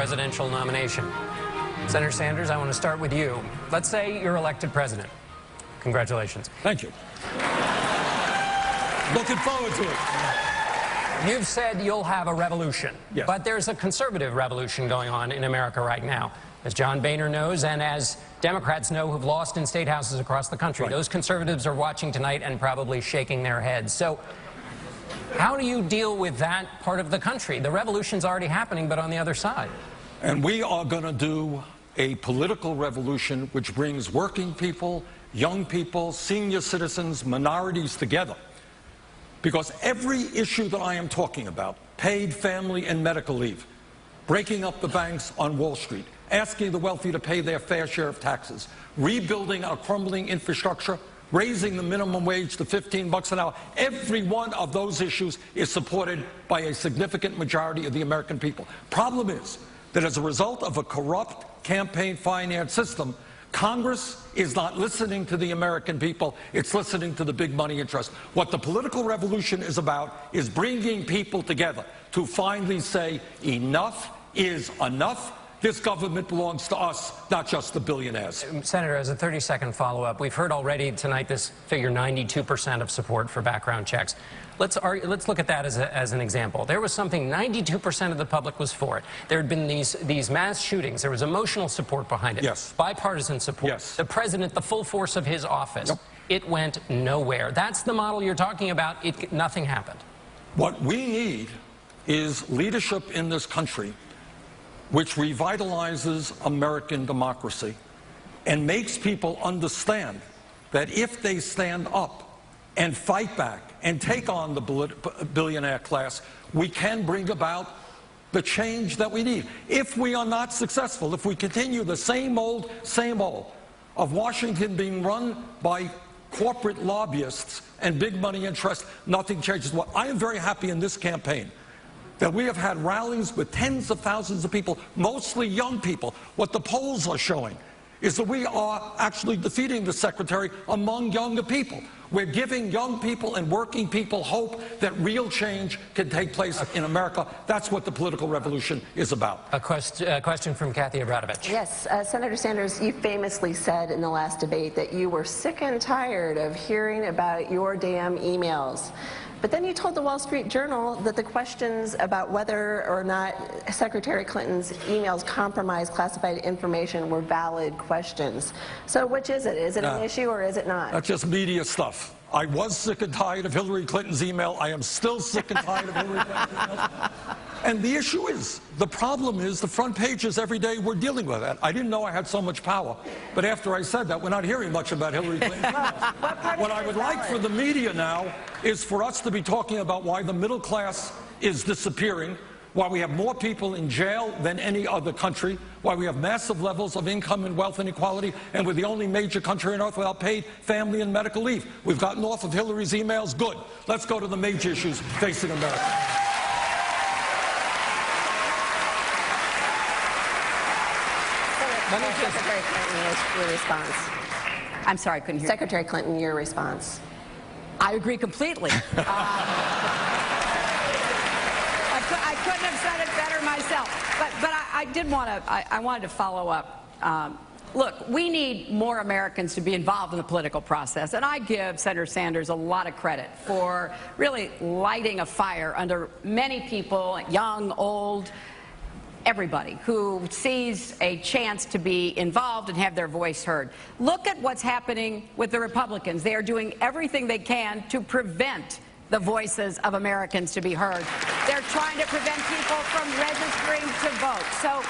presidential nomination. Senator Sanders, I want to start with you. Let's say you're elected president. Congratulations. Thank you. Looking forward to it. You've said you'll have a revolution, yes. But there's a conservative revolution going on in America right now. As John Boehner knows, and as Democrats know who've lost in state houses across the country, right. Those conservatives are watching tonight and probably shaking their heads. So how do you deal with that part of the country? The revolution's already happening, but on the other side. And we are going to do a political revolution which brings working people, young people, senior citizens, minorities together. Because every issue that I am talking about, paid family and medical leave, breaking up the banks on Wall Street, asking the wealthy to pay their fair share of taxes, rebuilding our crumbling infrastructure, raising the minimum wage to $15 an hour, every one of those issues is supported by a significant majority of the American people. Problem is that as a result of a corrupt campaign finance system, Congress is not listening to the American people, it's listening to the big money interest. What the political revolution is about is bringing people together to finally say enough is enough. This government belongs to us, not just the billionaires. Senator, as a 30-second follow-up, we've heard already tonight this figure 92% of support for background checks. Let's look at that as an example. There was something 92% of the public was for it. There had been these mass shootings. There was emotional support behind it. Yes. Bipartisan support. Yes. The president, the full force of his office. Yep. It went nowhere. That's the model you're talking about. Nothing happened. What we need is leadership in this country which revitalizes American democracy and makes people understand that if they stand up and fight back and take on the billionaire class, we can bring about the change that we need. If we are not successful, if we continue the same old of Washington being run by corporate lobbyists and big money interests, nothing changes. Well, I am very happy in this campaign that we have had rallies with tens of thousands of people, mostly young people. What the polls are showing is that we are actually defeating the secretary among younger people. We're giving young people and working people hope that real change can take place in America. That's what the political revolution is about. A question from Kathy Abradovich. Yes, Senator Sanders, you famously said in the last debate that you were sick and tired of hearing about your damn emails. But then you told the Wall Street Journal that the questions about whether or not Secretary Clinton's emails compromised classified information were valid questions. So which is it? Is it an issue or is it not? That's just media stuff. I was sick and tired of Hillary Clinton's email. I am still sick and tired of Hillary Clinton's email. And the issue is, the problem is the front pages every day we're dealing with that. I didn't know I had so much power. But after I said that, we're not hearing much about Hillary Clinton. What I would like for the media now is for us to be talking about why the middle class is disappearing, why we have more people in jail than any other country, why we have massive levels of income and wealth inequality, and we're the only major country on earth without paid family and medical leave. We've gotten off of Hillary's emails. Good. Let's go to the major issues facing America. Secretary Clinton, your response. I'm sorry, I couldn't hear. Secretary Clinton, your response. I agree completely. I couldn't have said it better myself. But I did want to. I wanted to follow up. Look, we need more Americans to be involved in the political process, and I give Senator Sanders a lot of credit for really lighting a fire under many people, young, old, everybody who sees a chance to be involved and have their voice heard. Look at what's happening with the Republicans. They are doing everything they can to prevent the voices of Americans to be heard. They're trying to prevent people from registering to vote. So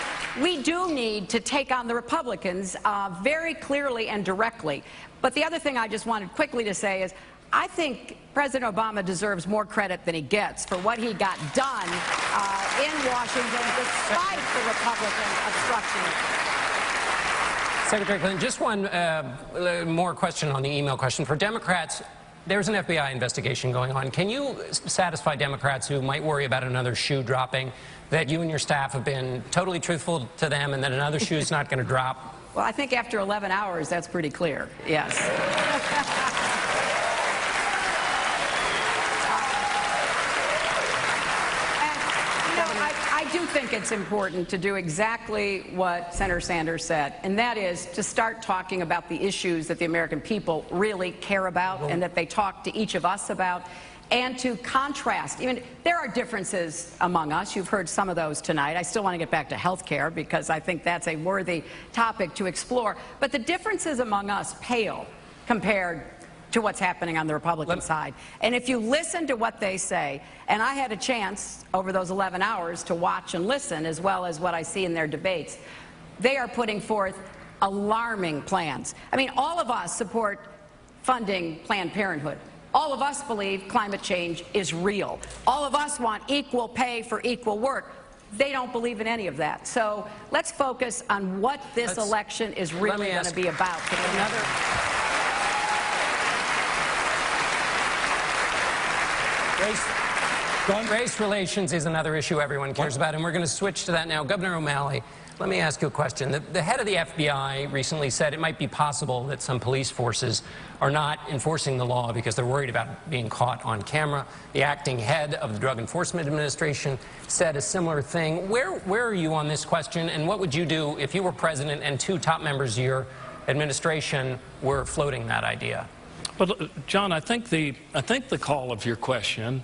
we do need to take on the Republicans very clearly and directly. But the other thing I just wanted quickly to say is I think President Obama deserves more credit than he gets for what he got done in Washington despite the Republican obstruction. Secretary Clinton, just one more question on the email question. For Democrats, there's an FBI investigation going on. Can you satisfy Democrats who might worry about another shoe dropping, that you and your staff have been totally truthful to them and that another shoe is not going to drop? Well, I think after 11 hours, that's pretty clear, yes. I do think it's important to do exactly what Senator Sanders said, and that is to start talking about the issues that the American people really care about and that they talk to each of us about, and to contrast. Even there are differences among us. You've heard some of those tonight. I still want to get back to health care because I think that's a worthy topic to explore. But the differences among us pale compared to what's happening on the Republican side. And if you listen to what they say, and I had a chance over those 11 hours to watch and listen, as well as what I see in their debates, they are putting forth alarming plans. I mean, all of us support funding Planned Parenthood. All of us believe climate change is real. All of us want equal pay for equal work. They don't believe in any of that. So let's focus on what this election is really going to be about. Race relations is another issue everyone cares about, and we're going to switch to that now. Governor O'Malley, let me ask you a question. The head of the FBI recently said it might be possible that some police forces are not enforcing the law because they're worried about being caught on camera. The acting head of the Drug Enforcement Administration said a similar thing. Where are you on this question, and what would you do if you were president and two top members of your administration were floating that idea? Well, John, I think the call of your question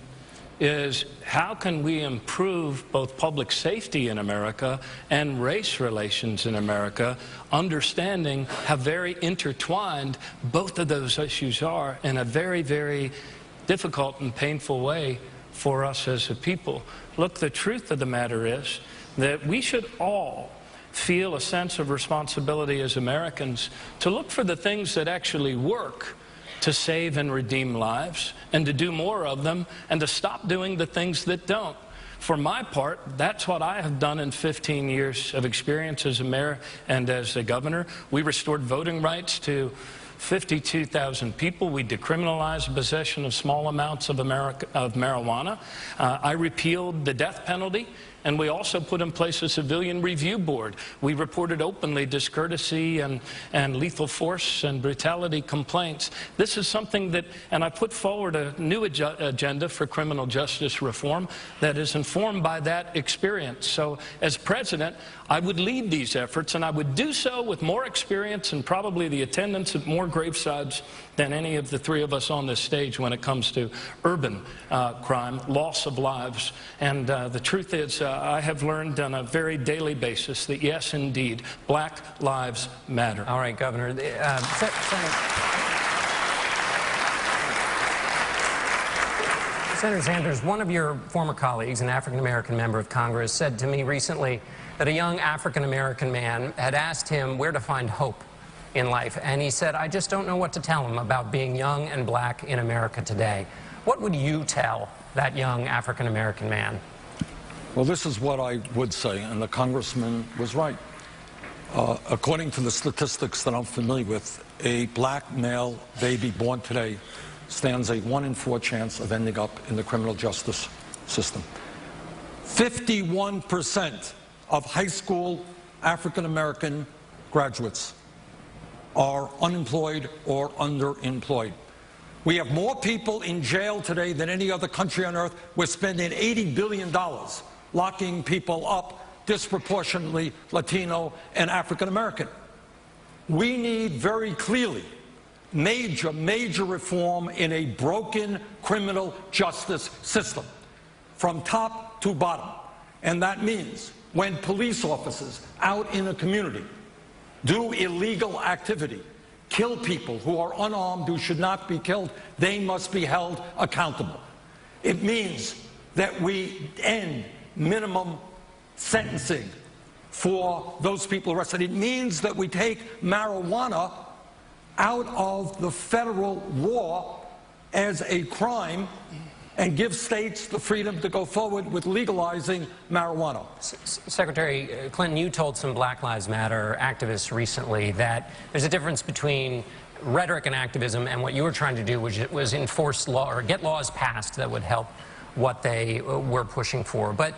is how can we improve both public safety in America and race relations in America, understanding how very intertwined both of those issues are in a very, very difficult and painful way for us as a people. Look, the truth of the matter is that we should all feel a sense of responsibility as Americans to look for the things that actually work to save and redeem lives, and to do more of them, and to stop doing the things that don't. For my part, that's what I have done in 15 years of experience as a mayor and as a governor. We restored voting rights to 52,000 people. We decriminalized possession of small amounts of marijuana. I repealed the death penalty. And we also put in place a civilian review board. We reported openly discourtesy and lethal force and brutality complaints. This is something that, and I put forward a new agenda for criminal justice reform that is informed by that experience. So as president, I would lead these efforts, and I would do so with more experience and probably the attendance at more gravesides than any of the three of us on this stage when it comes to urban crime, loss of lives. And the truth is, I have learned on a very daily basis that, yes, indeed, black lives matter. All right, Governor. Senator Sanders, one of your former colleagues, an African-American member of Congress, said to me recently that a young African-American man had asked him where to find hope in life. And he said, I just don't know what to tell him about being young and black in America today. What would you tell that young African-American man? Well, this is what I would say, and the congressman was right. According to the statistics that I'm familiar with, a black male baby born today stands a 1 in 4 chance of ending up in the criminal justice system. 51% of high school African-American graduates are unemployed or underemployed. We have more people in jail today than any other country on earth. We're spending $80 billion locking people up, disproportionately Latino and African-American. We need very clearly major reform in a broken criminal justice system from top to bottom. And that means when police officers out in a community do illegal activity, kill people who are unarmed, who should not be killed, they must be held accountable. It means that we end minimum sentencing for those people arrested. It means that we take marijuana out of the federal law as a crime and give states the freedom to go forward with legalizing marijuana. Secretary Clinton, you told some Black Lives Matter activists recently that there's a difference between rhetoric and activism, and what you were trying to do was enforce law or get laws passed that would help what they were pushing for. But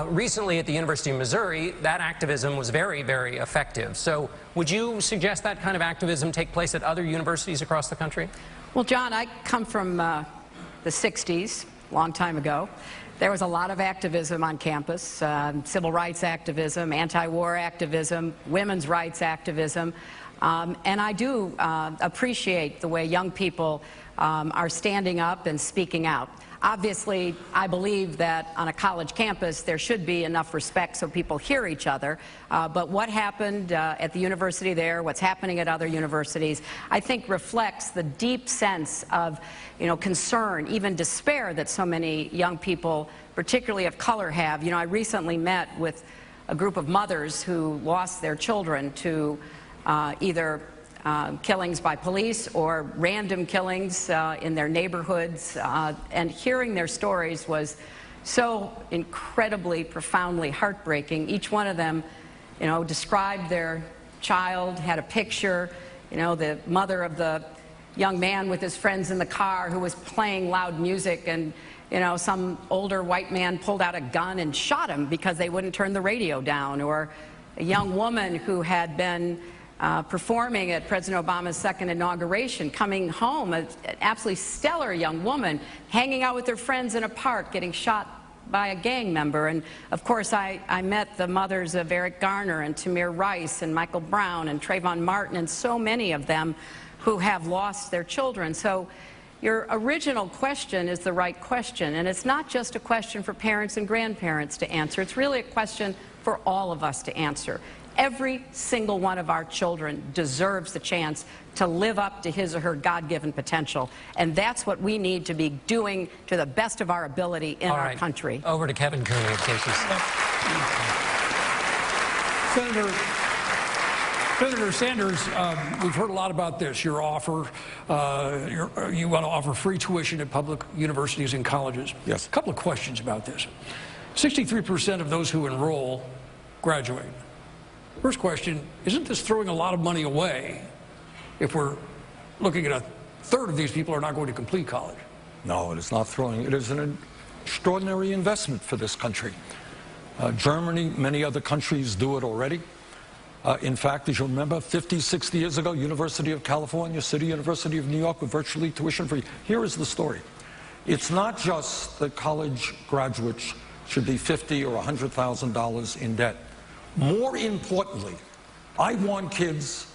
recently at the University of Missouri, that activism was very, very effective. So would you suggest that kind of activism take place at other universities across the country? Well, John, I come from the 60s, a long time ago, There was a lot of activism on campus, civil rights activism, anti-war activism, women's rights activism, and I do appreciate the way young people are standing up and speaking out. Obviously, I believe that on a college campus there should be enough respect so people hear each other, but what happened at the university there, what's happening at other universities, I think reflects the deep sense of, concern, even despair that so many young people, particularly of color, have. I recently met with a group of mothers who lost their children to either killings by police or random killings in their neighborhoods, and hearing their stories was so incredibly, profoundly heartbreaking. Each one of them, described their child, had a picture, the mother of the young man with his friends in the car who was playing loud music, and some older white man pulled out a gun and shot him because they wouldn't turn the radio down, or a young woman who had been performing at President Obama's second inauguration, coming home, an absolutely stellar young woman, hanging out with her friends in a park, getting shot by a gang member. And of course, I met the mothers of Eric Garner and Tamir Rice and Michael Brown and Trayvon Martin, and so many of them who have lost their children. So your original question is the right question, and it's not just a question for parents and grandparents to answer. It's really a question for all of us to answer. Every single one of our children deserves the chance to live up to his or her God-given potential, and that's what we need to be doing to the best of our ability in our country. Over to Kevin Cooney of KCC. Senator Sanders, we've heard a lot about this, your offer. You want to offer free tuition at public universities and colleges. Yes. A couple of questions about this. 63% of those who enroll graduate. First question, isn't this throwing a lot of money away if we're looking at a third of these people are not going to complete college? No, it is not throwing. It is an extraordinary investment for this country. Germany, many other countries do it already. In fact, as you remember, 50, 60 years ago, University of California, City University of New York were virtually tuition free. Here is the story. It's not just that college graduates should be $50,000 or $100,000 in debt. More importantly, I want kids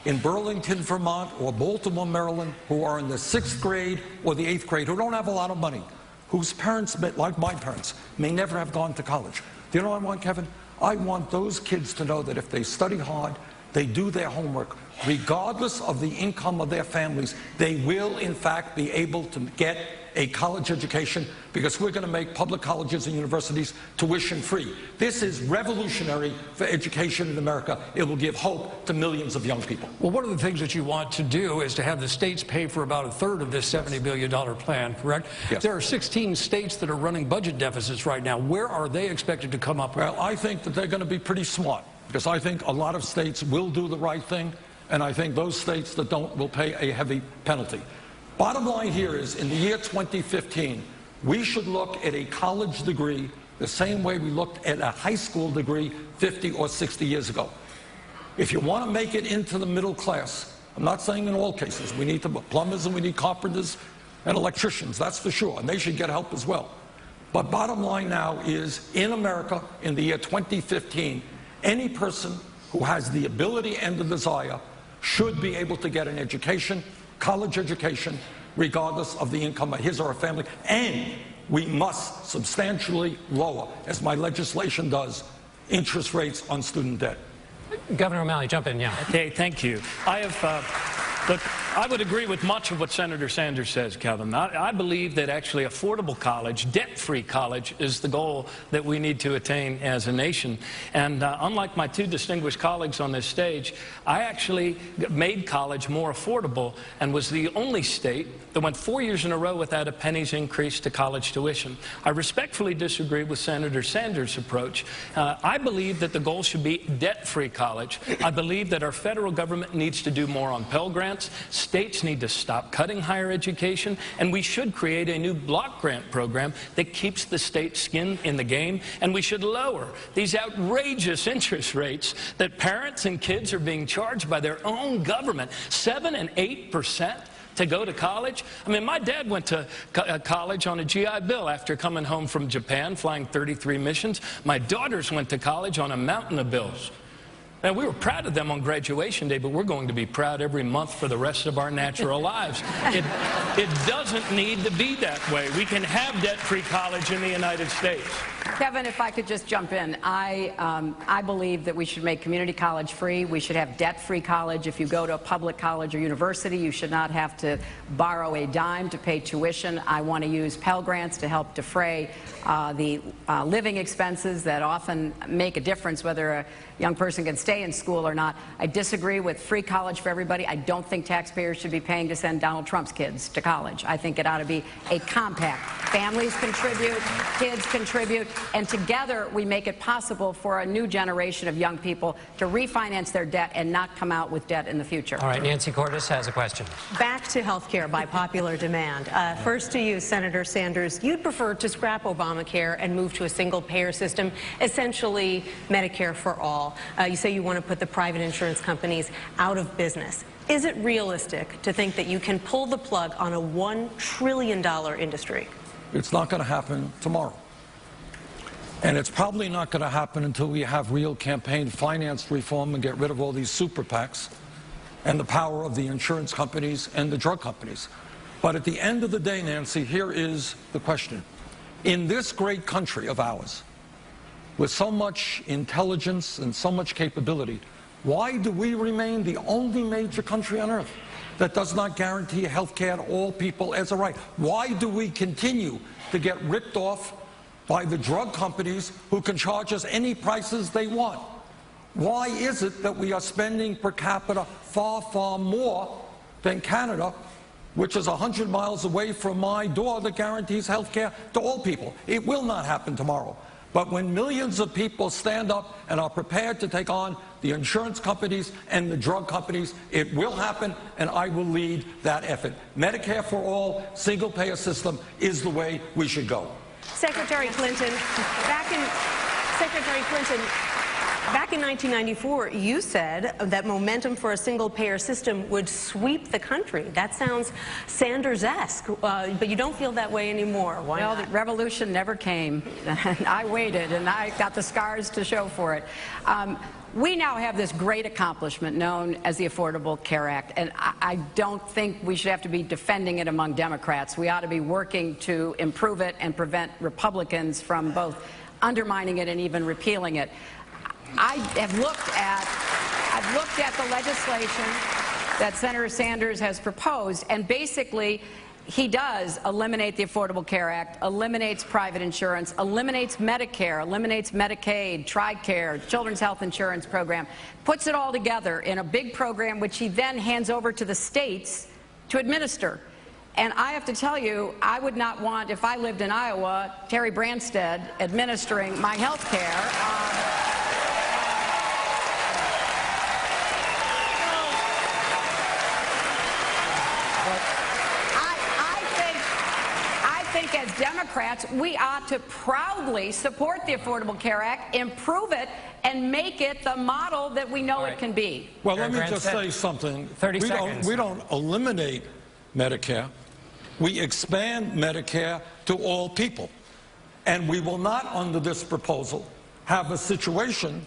in Burlington, Vermont, or Baltimore, Maryland, who are in the 6th grade or the 8th grade, who don't have a lot of money, whose parents, like my parents, may never have gone to college. Do you know what I want, Kevin? I want those kids to know that if they study hard, they do their homework, regardless of the income of their families, they will, in fact, be able to get a college education, because we're going to make public colleges and universities tuition free. This is revolutionary for education in America. It will give hope to millions of young people. Well, one of the things that you want to do is to have the states pay for about a third of this $70 billion plan, correct? Yes. There are 16 states that are running budget deficits right now. Where are they expected to come up with? Well, I think that they're going to be pretty smart, because I think a lot of states will do the right thing, and I think those states that don't will pay a heavy penalty. Bottom line here is, in the year 2015, we should look at a college degree the same way we looked at a high school degree 50 or 60 years ago. If you want to make it into the middle class, I'm not saying in all cases, we need plumbers and we need carpenters and electricians, that's for sure, and they should get help as well. But bottom line now is, in America, in the year 2015, any person who has the ability and the desire should be able to get an education, college education, regardless of the income of his or her family. And we must substantially lower, as my legislation does, interest rates on student debt. Governor O'Malley, jump in, yeah. Okay, thank you. Look, I would agree with much of what Senator Sanders says, Kevin. I believe that actually affordable college, debt-free college, is the goal that we need to attain as a nation. And unlike my two distinguished colleagues on this stage, I actually made college more affordable and was the only state that went 4 years in a row without a penny's increase to college tuition. I respectfully disagree with Senator Sanders' approach. I believe that the goal should be debt-free college. I believe that our federal government needs to do more on Pell Grants. States need to stop cutting higher education, and we should create a new block grant program that keeps the state's skin in the game, and we should lower these outrageous interest rates that parents and kids are being charged by their own government, 7% and 8%. to go to college? I mean, my dad went to college on a GI Bill after coming home from Japan, flying 33 missions. My daughters went to college on a mountain of bills. And we were proud of them on graduation day, but we're going to be proud every month for the rest of our natural lives. It doesn't need to be that way. We can have debt-free college in the United States. Kevin, if I could just jump in, I believe that we should make community college free. We should have debt-free college. If you go to a public college or university, you should not have to borrow a dime to pay tuition. I want to use Pell Grants to help defray the living expenses that often make a difference whether a young person can stay in school or not. I disagree with free college for everybody. I don't think taxpayers should be paying to send Donald Trump's kids to college. I think it ought to be a compact. Families contribute, kids contribute, and together we make it possible for a new generation of young people to refinance their debt and not come out with debt in the future. All right, Nancy Cordes has a question. Back to health care by popular demand. First to you, Senator Sanders. You'd prefer to scrap Obamacare and move to a single-payer system, essentially Medicare for all. You say you want to put the private insurance companies out of business. Is it realistic to think that you can pull the plug on a $1 trillion industry? It's not going to happen tomorrow. And it's probably not going to happen until we have real campaign finance reform and get rid of all these super PACs and the power of the insurance companies and the drug companies. But at the end of the day, Nancy, here is the question. In this great country of ours, with so much intelligence and so much capability, why do we remain the only major country on earth that does not guarantee health care to all people as a right? Why do we continue to get ripped off by the drug companies who can charge us any prices they want? Why is it that we are spending per capita far, far more than Canada, which is 100 miles away from my door, that guarantees health care to all people? It will not happen tomorrow. But when millions of people stand up and are prepared to take on the insurance companies and the drug companies, it will happen, and I will lead that effort. Medicare for all, single-payer system is the way we should go. Secretary Clinton, back in 1994, you said that momentum for a single-payer system would sweep the country. That sounds Sanders-esque, but you don't feel that way anymore. Why not? Well, the revolution never came. I waited, and I got the scars to show for it. We now have this great accomplishment known as the Affordable Care Act, and I don't think we should have to be defending it among Democrats. We ought to be working to improve it and prevent Republicans from both undermining it and even repealing it. I've looked at the legislation that Senator Sanders has proposed, and basically he does eliminate the Affordable Care Act, eliminates private insurance, eliminates Medicare, eliminates Medicaid, TRICARE, Children's Health Insurance Program, puts it all together in a big program which he then hands over to the states to administer. And I have to tell you, I would not want, if I lived in Iowa, Terry Branstad administering my health care. I think as Democrats, we ought to proudly support the Affordable Care Act, improve it, and make it the model that we know it can be. Well, let me just say something. 30 seconds. We don't eliminate Medicare. We expand Medicare to all people. And we will not, under this proposal, have a situation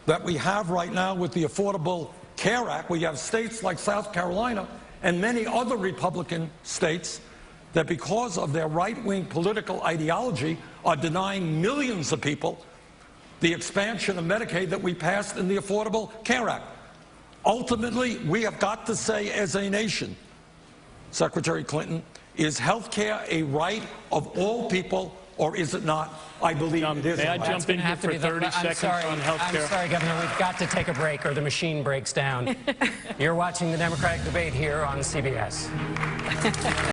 that we have right now with the Affordable Care Act. We have states like South Carolina and many other Republican states that, because of their right-wing political ideology, are denying millions of people the expansion of Medicaid that we passed in the Affordable Care Act. Ultimately, we have got to say as a nation, Secretary Clinton, is health care a right of all people, or is it not? I believe it is. May I jump in here for 30 seconds on health care? I'm sorry, Governor. We've got to take a break or the machine breaks down. You're watching the Democratic debate here on CBS.